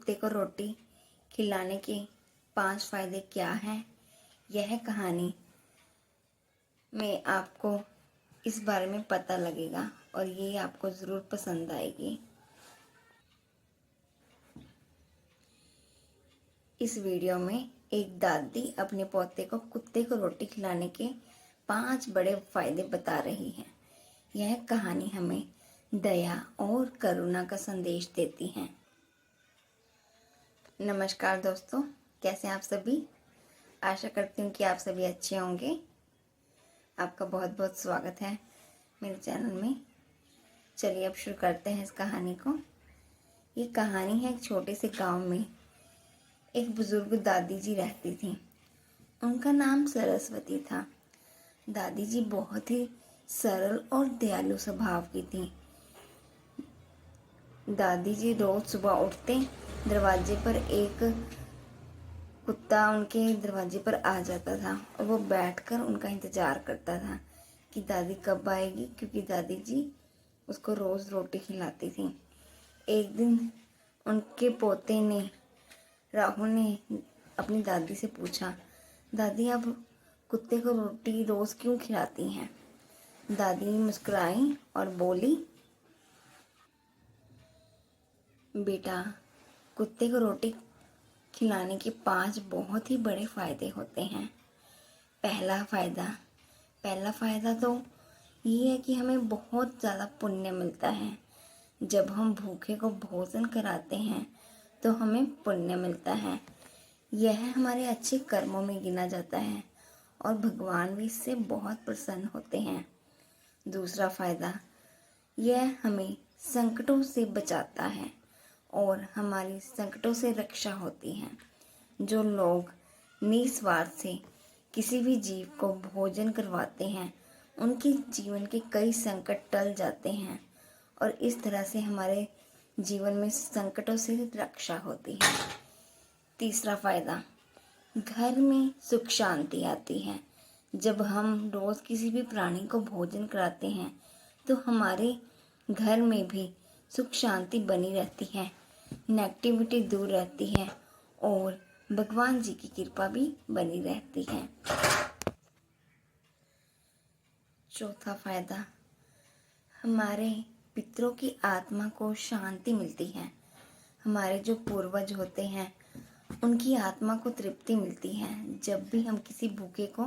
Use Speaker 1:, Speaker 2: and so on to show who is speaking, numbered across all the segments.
Speaker 1: कुत्ते को रोटी खिलाने के 5 फायदे क्या हैं, यह कहानी में आपको इस बारे में पता लगेगा और ये आपको ज़रूर पसंद आएगी। इस वीडियो में एक दादी अपने पोते को कुत्ते को रोटी खिलाने के 5 बड़े फायदे बता रही है। यह कहानी हमें दया और करुणा का संदेश देती है। नमस्कार दोस्तों, कैसे हैं आप सभी। आशा करती हूँ कि आप सभी अच्छे होंगे। आपका बहुत बहुत स्वागत है मेरे चैनल में। चलिए अब शुरू करते हैं इस कहानी को। ये कहानी है एक छोटे से गांव में एक बुजुर्ग दादी जी रहती थी। उनका नाम सरस्वती था। दादी जी बहुत ही सरल और दयालु स्वभाव की थी। दादी जी रोज सुबह उठते दरवाजे पर एक कुत्ता उनके दरवाजे पर आ जाता था और वो बैठकर उनका इंतजार करता था कि दादी कब आएगी, क्योंकि दादी जी उसको रोज रोटी खिलाती थी। एक दिन उनके पोते ने राहुल ने अपनी दादी से पूछा, दादी आप कुत्ते को रोटी रोज क्यों खिलाती हैं। दादी मुस्कुराई और बोली, बेटा कुत्ते को रोटी खिलाने के 5 बहुत ही बड़े फायदे होते हैं। पहला फायदा तो ये है कि हमें बहुत ज़्यादा पुण्य मिलता है। जब हम भूखे को भोजन कराते हैं तो हमें पुण्य मिलता है। यह हमारे अच्छे कर्मों में गिना जाता है और भगवान भी इससे बहुत प्रसन्न होते हैं। दूसरा फायदा, यह हमें संकटों से बचाता है और हमारी संकटों से रक्षा होती है। जो लोग निस्वार्थ से किसी भी जीव को भोजन करवाते हैं उनके जीवन के कई संकट टल जाते हैं और इस तरह से हमारे जीवन में संकटों से रक्षा होती है। तीसरा फायदा, घर में सुख शांति आती है। जब हम रोज किसी भी प्राणी को भोजन कराते हैं तो हमारे घर में भी सुख शांति बनी रहती है, नेगेटिविटी दूर रहती है और भगवान जी की कृपा भी बनी रहती है। चौथा फायदा, हमारे पितरों की आत्मा को शांति मिलती है। हमारे जो पूर्वज होते हैं उनकी आत्मा को तृप्ति मिलती है जब भी हम किसी भूखे को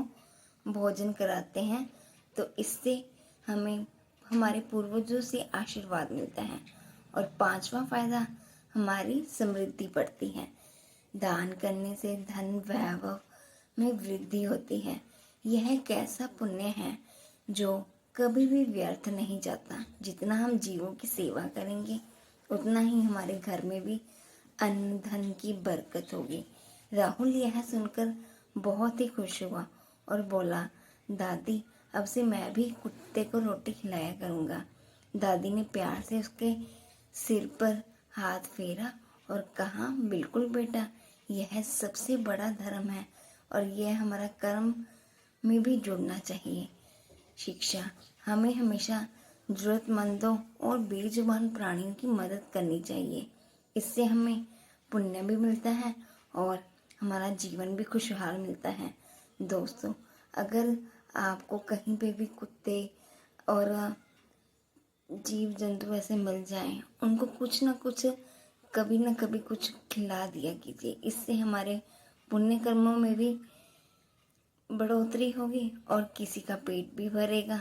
Speaker 1: भोजन कराते हैं, तो इससे हमें हमारे पूर्वजों से आशीर्वाद मिलता है। और 5वां फायदा, हमारी समृद्धि बढ़ती है। दान करने से धन वैभव में वृद्धि होती है। यह एक ऐसा पुण्य है जो कभी भी व्यर्थ नहीं जाता। जितना हम जीवों की सेवा करेंगे उतना ही हमारे घर में भी अन्न धन की बरकत होगी। राहुल यह सुनकर बहुत ही खुश हुआ और बोला, दादी अब से मैं भी कुत्ते को रोटी खिलाया करूँगा। दादी ने प्यार से उसके सिर पर हाथ फेरा और कहा, बिल्कुल बेटा, यह सबसे बड़ा धर्म है और यह हमारा कर्म में भी जुड़ना चाहिए। शिक्षा, हमें हमेशा जरूरतमंदों और बेजुबान प्राणियों की मदद करनी चाहिए। इससे हमें पुण्य भी मिलता है और हमारा जीवन भी खुशहाल मिलता है। दोस्तों, अगर आपको कहीं पे भी कुत्ते और जीव जंतु ऐसे मिल जाएं, उनको कुछ ना कुछ कभी ना कभी कुछ खिला दिया कीजिए। इससे हमारे पुण्य कर्मों में भी बढ़ोतरी होगी और किसी का पेट भी भरेगा।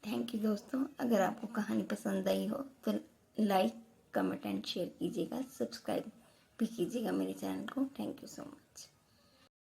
Speaker 1: थैंक यू दोस्तों। अगर आपको कहानी पसंद आई हो तो लाइक कमेंट एंड शेयर कीजिएगा, सब्सक्राइब भी कीजिएगा मेरे चैनल को। Thank you so much.